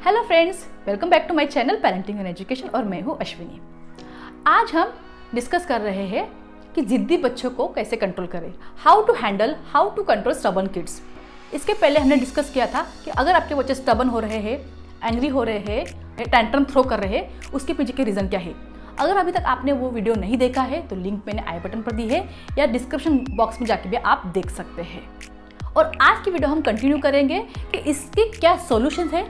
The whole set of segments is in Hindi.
Hello friends, welcome back to my channel parenting and education और मैं हूँ अश्विनी। आज हम डिस्कस कर रहे हैं कि जिद्दी बच्चों को कैसे कंट्रोल करें, how to control stubborn kids. इसके पहले हमने डिस्कस किया था कि अगर आपके बच्चे स्टबर्न हो रहे हैं, एंग्री हो रहे हैं, टैंट्रम थ्रो कर रहे हैं, उसके पीछे के रीज़न क्या है। अगर अभी तक आपने वो वीडियो नहीं देखा है तो लिंक मैंने आई बटन पर दी है या डिस्क्रिप्शन बॉक्स में जाके भी आप देख सकते हैं। और आज की वीडियो हम कंटिन्यू करेंगे कि इसके क्या सॉल्यूशंस है,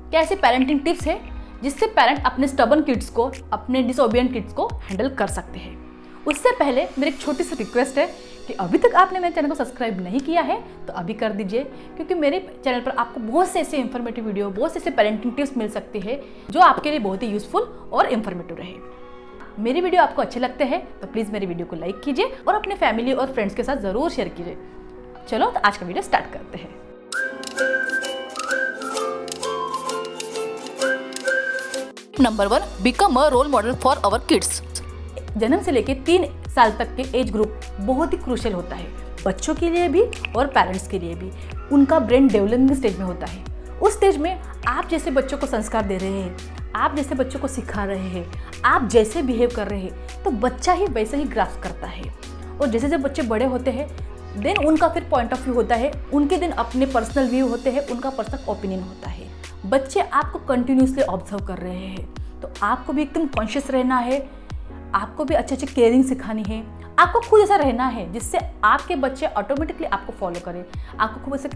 क्या ऐसे पेरेंटिंग टिप्स है जिससे पेरेंट अपने स्टबर्न किड्स को, अपने डिसोबिएंट किड्स को हैंडल कर सकते हैं। उससे पहले मेरी एक छोटी सी रिक्वेस्ट है कि अभी तक आपने मेरे चैनल को सब्सक्राइब नहीं किया है तो अभी कर दीजिए, क्योंकि मेरे चैनल पर आपको बहुत से ऐसे इन्फॉर्मेटिव वीडियो, बहुत से ऐसे पेरेंटिंग टिप्स मिल सकते हैं जो आपके लिए बहुत ही यूजफुल और इन्फॉर्मेटिव रहे। मेरी वीडियो आपको अच्छे लगते हैं तो प्लीज़ मेरी वीडियो को लाइक कीजिए और अपने फैमिली और फ्रेंड्स के साथ ज़रूर शेयर कीजिए। चलो तो आज का वीडियो स्टार्ट करते हैं। Number 1, become a role model for our kids. जन्म से लेकर 3 साल तक के एज ग्रुप बहुत ही क्रूशियल होता है, बच्चों के लिए भी और पेरेंट्स के लिए भी। उनका ब्रेन डेवलपिंग स्टेज में होता है। उस स्टेज में आप जैसे बच्चों को संस्कार दे रहे हैं, आप जैसे बच्चों को सिखा रहे हैं, आप जैसे बिहेव कर रहे हैं तो बच्चा ही वैसे ही ग्रास्प करता है। और जैसे जब बच्चे बड़े होते हैं देन उनका फिर पॉइंट ऑफ व्यू होता है, उनके दिन अपने पर्सनल व्यू होते हैं, उनका पर्सनल ओपिनियन होता है। बच्चे आपको कंटिन्यूसली ऑब्जर्व कर रहे हैं तो आपको भी एकदम कॉन्शियस रहना है, आपको भी अच्छे अच्छे केयरिंग सिखानी है, आपको खुद ऐसा रहना है जिससे आपके बच्चे ऑटोमेटिकली आपको फॉलो करें। आपको खुद ऐसे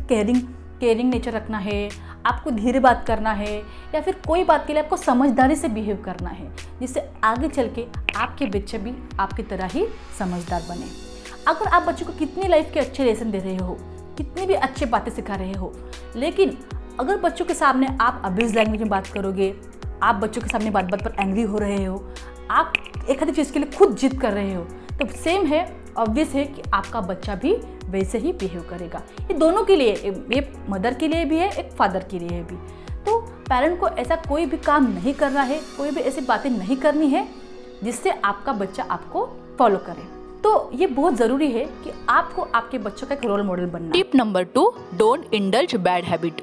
केयरिंग नेचर रखना है, आपको धीरे बात करना है या फिर कोई बात के लिए आपको समझदारी से बिहेव करना है जिससे आगे चल के आपके बच्चे भी आपकी तरह ही समझदार बने। अगर आप बच्चों को कितनी लाइफ के अच्छे लेसन दे रहे हो, कितनी भी अच्छी बातें सिखा रहे हो, लेकिन अगर बच्चों के सामने आप अब्यूज लैंग्वेज में बात करोगे, आप बच्चों के सामने बात बात पर एंग्री हो रहे हो, आप एक आधी चीज़ के लिए खुद जिद कर रहे हो, तो सेम है, ऑब्वियस है कि आपका बच्चा भी वैसे ही बिहेव करेगा। ये दोनों के लिए, ये मदर के लिए भी है, एक फादर के लिए भी। तो पेरेंट को ऐसा कोई भी काम नहीं करना है, कोई भी ऐसी बातें नहीं करनी है जिससे आपका बच्चा आपको फॉलो करे। तो ये बहुत ज़रूरी है कि आपको आपके बच्चों का एक रोल मॉडल बनना। Tip number 2, don't indulge bad habit.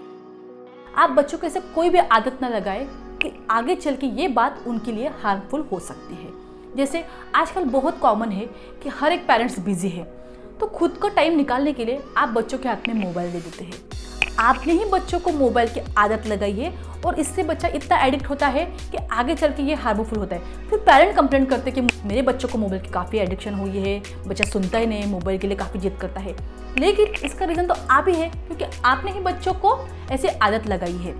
आप बच्चों को ऐसे कोई भी आदत ना लगाए कि आगे चल के ये बात उनके लिए हार्मफुल हो सकती है। जैसे आजकल बहुत कॉमन है कि हर एक पेरेंट्स बिजी है तो खुद को टाइम निकालने के लिए आप बच्चों के हाथ में मोबाइल दे देते हैं। आपने ही बच्चों को मोबाइल की आदत लगाई है और इससे बच्चा इतना एडिक्ट होता है कि आगे चल के ये हार्मफुल होता है। फिर पेरेंट कंप्लेंट करते हैं कि मेरे बच्चों को मोबाइल की काफ़ी एडिक्शन हुई है, बच्चा सुनता ही नहीं, मोबाइल के लिए काफ़ी जिद करता है। लेकिन इसका रीज़न तो आप ही है, क्योंकि आपने ही बच्चों को ऐसे आदत लगाई है।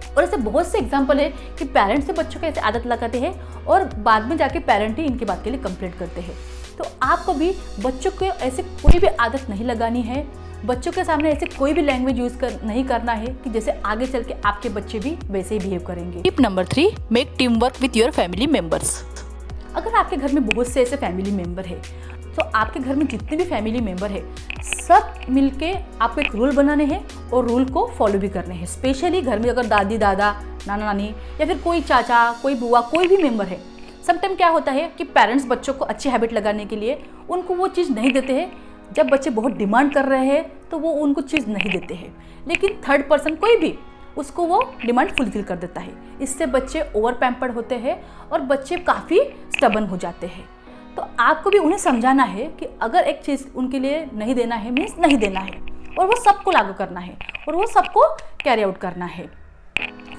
और ऐसे बहुत से एग्जाम्पल है कि पेरेंट्स से बच्चों को ऐसे आदत लगाते हैं और बाद में जाके पेरेंट ही इनकी बात के लिए कंप्लेंट करते हैं। तो आपको भी बच्चों को ऐसे कोई भी आदत नहीं लगानी है, बच्चों के सामने ऐसे कोई भी लैंग्वेज नहीं करना है कि जैसे आगे चल के आपके बच्चे भी वैसे ही बिहेव करेंगे। Tip number 3, make team work with your family members. अगर आपके घर में बहुत से ऐसे फैमिली मेंबर है तो आपके घर में जितने भी फैमिली मेंबर है सब मिलके आपको एक रूल बनाने हैं और रूल को फॉलो भी करने हैं। स्पेशली घर में अगर दादी दादा, नाना नानी या फिर कोई चाचा, कोई बुआ, कोई भी मेंबर है, समटाइम क्या होता है कि पेरेंट्स बच्चों को अच्छी हैबिट लगाने के लिए उनको वो चीज़ नहीं देते हैं। जब बच्चे बहुत डिमांड कर रहे हैं तो वो उनको चीज़ नहीं देते हैं, लेकिन थर्ड पर्सन कोई भी उसको वो डिमांड फुलफिल कर देता है। इससे बच्चे ओवर पैम्पर्ड होते हैं और बच्चे काफ़ी स्टबर्न हो जाते हैं। तो आपको भी उन्हें समझाना है कि अगर एक चीज़ उनके लिए नहीं देना है मीन्स नहीं देना है, और वो सबको लागू करना है और वो सबको कैरी आउट करना है,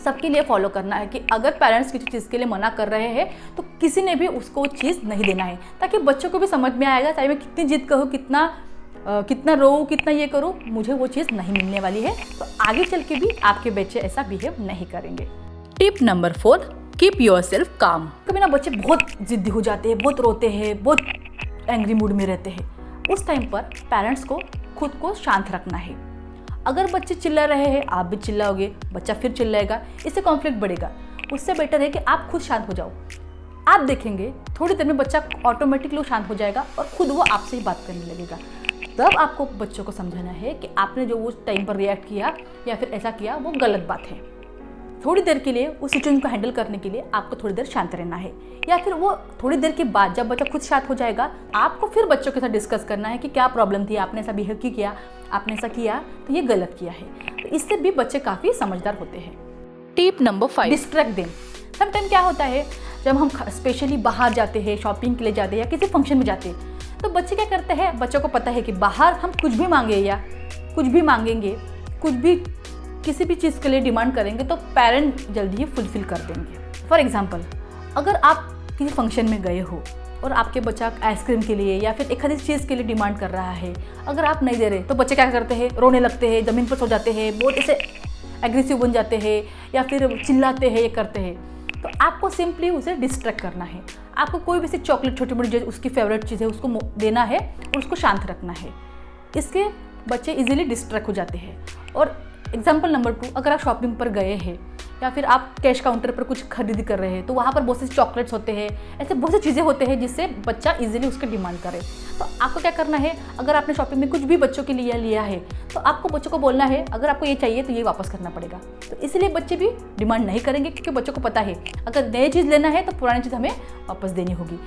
सबके लिए फॉलो करना है कि अगर पेरेंट्स किसी चीज़ के लिए मना कर रहे हैं तो किसी ने भी उसको चीज़ नहीं देना है, ताकि बच्चों को भी समझ में आएगा चाहे मैं कितनी जिद करूँ, कितना रो, कितना ये करूँ, मुझे वो चीज़ नहीं मिलने वाली है। तो आगे चल के भी आपके बच्चे ऐसा बिहेव नहीं करेंगे। टिप नंबर 4, कीप योरसेल्फ काम। कभी ना बच्चे बहुत जिद्दी हो जाते हैं, बहुत रोते हैं, बहुत एंग्री मूड में रहते हैं। उस टाइम पर पेरेंट्स को खुद को शांत रखना है। अगर बच्चे चिल्ला रहे हैं, आप भी चिल्लाओगे, बच्चा फिर चिल्लाएगा, इससे कॉन्फ्लिक्ट बढ़ेगा। उससे बेटर है कि आप खुद शांत हो जाओ। आप देखेंगे थोड़ी देर में बच्चा ऑटोमेटिकली शांत हो जाएगा और खुद वो आपसे ही बात करने लगेगा। तब आपको बच्चों को समझाना है कि आपने जो उस टाइम पर रिएक्ट किया या फिर ऐसा किया वो गलत बात है। थोड़ी देर के लिए उस सिचुएशन को हैंडल करने के लिए आपको थोड़ी देर शांत रहना है, या फिर वो थोड़ी देर के बाद जब बच्चा खुद शांत हो जाएगा आपको फिर बच्चों के साथ डिस्कस करना है कि क्या प्रॉब्लम थी, आपने ऐसा बिहेव क्यों किया, आपने ऐसा किया तो ये गलत किया है। तो इससे भी बच्चे काफ़ी समझदार होते हैं। Tip number 5, distract them. Sometime क्या होता है, जब हम स्पेशली बाहर जाते हैं, शॉपिंग के लिए जाते हैं या किसी फंक्शन में जाते हैं, तो बच्चे क्या करते हैं, बच्चों को पता है कि बाहर हम कुछ भी मांगे या कुछ भी मांगेंगे, कुछ भी किसी भी चीज़ के लिए डिमांड करेंगे तो पेरेंट जल्दी ही फुलफिल कर देंगे। फॉर एग्जाम्पल, अगर आप किसी फंक्शन में गए हो और आपके बच्चा आइसक्रीम के लिए या फिर एक आधी चीज़ के लिए डिमांड कर रहा है, अगर आप नहीं दे रहे तो बच्चे क्या करते हैं, रोने लगते हैं, ज़मीन पर सो जाते हैं, बहुत ऐसे एग्रेसिव बन जाते हैं या फिर चिल्लाते हैं, ये करते हैं। तो आपको सिंपली उसे डिस्ट्रैक्ट करना है। आपको कोई भी सी चॉकलेट, छोटी बड़ी जो उसकी फेवरेट चीज़ है उसको देना है और उसको शांत रखना है। इसके बच्चे इजीली डिस्ट्रैक्ट हो जाते हैं। और एग्जाम्पल नंबर 2, अगर आप शॉपिंग पर गए हैं या फिर आप कैश काउंटर पर कुछ खरीदी कर रहे हैं, तो वहाँ पर बहुत से चॉकलेट्स होते हैं, ऐसे बहुत सी चीज़ें होते हैं जिससे बच्चा इजीली उसकी डिमांड करे। तो आपको क्या करना है, अगर आपने शॉपिंग में कुछ भी बच्चों के लिए लिया है तो आपको बच्चों को बोलना है, अगर आपको ये चाहिए तो ये वापस करना पड़ेगा। तो इसलिए बच्चे भी डिमांड नहीं करेंगे, क्योंकि बच्चों को पता है अगर नई चीज़ लेना है तो पुरानी चीज़ हमें वापस देनी होगी।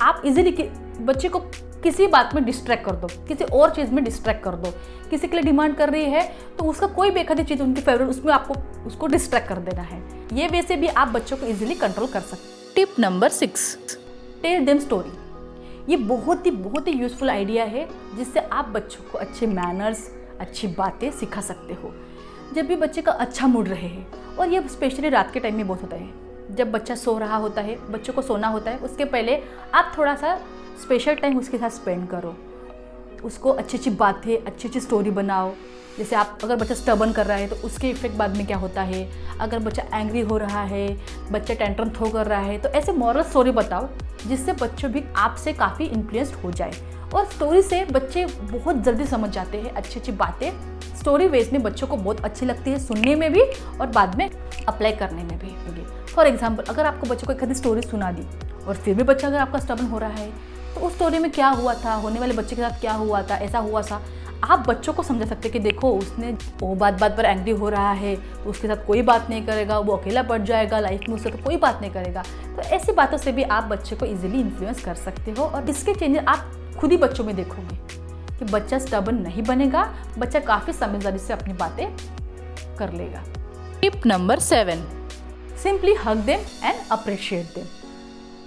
आप इजीली बच्चे को किसी बात में डिस्ट्रैक्ट कर दो, किसी और चीज़ में डिस्ट्रैक्ट कर दो। किसी के लिए डिमांड कर रही है तो उसका कोई भी एक आधी चीज़ उनकी फेवरेट, उसमें आपको उसको डिस्ट्रैक्ट कर देना है। ये वैसे भी आप बच्चों को इजीली कंट्रोल कर सकते। Tip number 6, tell them story. ये बहुत ही यूज़फुल आइडिया है, जिससे आप बच्चों को अच्छे मैनर्स, अच्छी बातें सिखा सकते हो। जब भी बच्चे का अच्छा मूड रहे है, और ये स्पेशली रात के टाइम में बहुत होता है, जब बच्चा सो रहा होता है, बच्चों को सोना होता है, उसके पहले आप थोड़ा सा स्पेशल टाइम उसके साथ स्पेंड करो। उसको अच्छी अच्छी बातें, अच्छी अच्छी स्टोरी बनाओ। जैसे आप, अगर बच्चा स्टबर्न कर रहा है तो उसके इफेक्ट बाद में क्या होता है, अगर बच्चा एंग्री हो रहा है, बच्चा टेंट्रम थ्रो कर रहा है, तो ऐसे मॉरल स्टोरी बताओ जिससे बच्चों भी आपसे काफ़ी इन्फ्लुएंस्ड हो जाए। और स्टोरी से बच्चे बहुत जल्दी समझ जाते हैं अच्छी अच्छी बातें। स्टोरी वेज में बच्चों को बहुत अच्छी लगती है सुनने में भी और बाद में अप्लाई करने में भी। फॉर एग्जाम्पल, अगर आपको बच्चों को एक आधी स्टोरी सुना दी और फिर भी बच्चा अगर आपका स्टबर्न हो रहा है, तो उस स्टोरी में क्या हुआ था, होने वाले बच्चे के साथ क्या हुआ था, ऐसा हुआ था, आप बच्चों को समझा सकते कि देखो उसने वो बात पर एंग्री हो रहा है तो उसके साथ कोई बात नहीं करेगा, वो अकेला पड़ जाएगा लाइफ में, उससे तो कोई बात नहीं करेगा। तो ऐसी बातों से भी आप बच्चे को इजीली इन्फ्लुएंस कर सकते हो। और इसके चेंजेस आप खुद ही बच्चों में देखोगे कि बच्चा स्टबर्न नहीं बनेगा, बच्चा काफ़ी समझदारी से अपनी बातें कर लेगा। Tip number 7, simply hug them and appreciate them.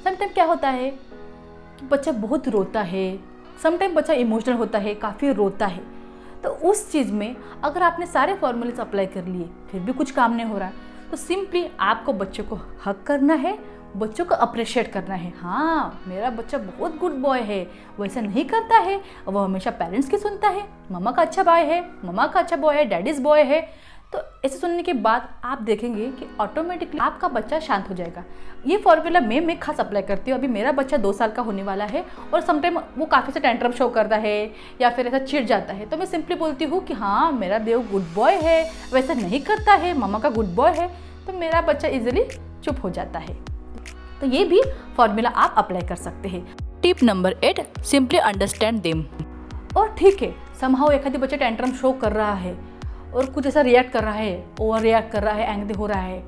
Sometime क्या होता है कि बच्चा बहुत रोता है, समटाइम बच्चा इमोशनल होता है, काफ़ी रोता है, तो उस चीज़ में अगर आपने सारे फॉर्मूलेस अप्लाई कर लिए फिर भी कुछ काम नहीं हो रहा, तो सिंपली आपको बच्चों को हग करना है, बच्चों को अप्रिशिएट करना है। हाँ, मेरा बच्चा बहुत गुड बॉय है, वो ऐसा नहीं करता है, वो हमेशा पेरेंट्स की सुनता है, मम्मा का अच्छा बॉय है, मम्मा का अच्छा बॉय है, डैडीज बॉय है। तो ऐसे सुनने के बाद आप देखेंगे कि ऑटोमेटिकली आपका बच्चा शांत हो जाएगा। ये फॉर्मूला मैं खास अप्लाई करती हूँ। अभी मेरा बच्चा 2 साल का होने वाला है और समटाइम वो काफ़ी से टेंट्रम शो करता है या फिर ऐसा चिढ़ जाता है, तो मैं सिंपली बोलती हूँ कि हाँ, मेरा देव गुड बॉय है, वैसा नहीं करता है, मम्मा का गुड बॉय है, तो मेरा बच्चा इजीली चुप हो जाता है। तो ये भी फॉर्मूला आप अप्लाई कर सकते हैं। Tip number 8, simply understand them. और ठीक है, समहाउ एक आधी बच्चा टेंट्रम शो कर रहा है और कुछ ऐसा रिएक्ट कर रहा है, ओवर रिएक्ट कर रहा है, एंग्री हो रहा है,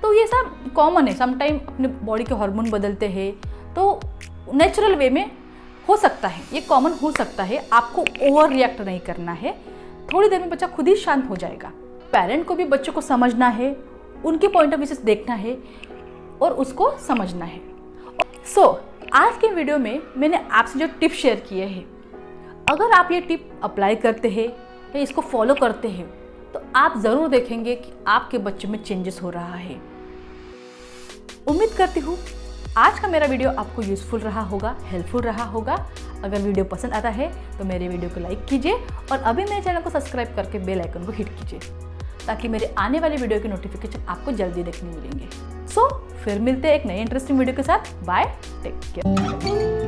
तो ये सब कॉमन है। समटाइम अपने बॉडी के हार्मोन बदलते हैं, तो नेचुरल वे में हो सकता है, ये कॉमन हो सकता है। आपको ओवर रिएक्ट नहीं करना है, थोड़ी देर में बच्चा खुद ही शांत हो जाएगा। पेरेंट को भी बच्चों को समझना है, उनके पॉइंट ऑफ व्यू से देखना है और उसको समझना है। आज के वीडियो में मैंने आपसे जो टिप शेयर किए हैं, अगर आप ये टिप अप्लाई करते हैं या इसको फॉलो करते हैं तो आप ज़रूर देखेंगे कि आपके बच्चे में चेंजेस हो रहा है। उम्मीद करती हूँ आज का मेरा वीडियो आपको यूज़फुल रहा होगा, हेल्पफुल रहा होगा। अगर वीडियो पसंद आता है तो मेरे वीडियो को लाइक कीजिए और अभी मेरे चैनल को सब्सक्राइप करके बेल आइकन को हिट कीजिए, ताकि मेरे आने वाले वीडियो के नोटिफिकेशन आपको जल्दी देखने मिलेंगे। फिर मिलते हैं एक नए इंटरेस्टिंग वीडियो के साथ। Bye, take care.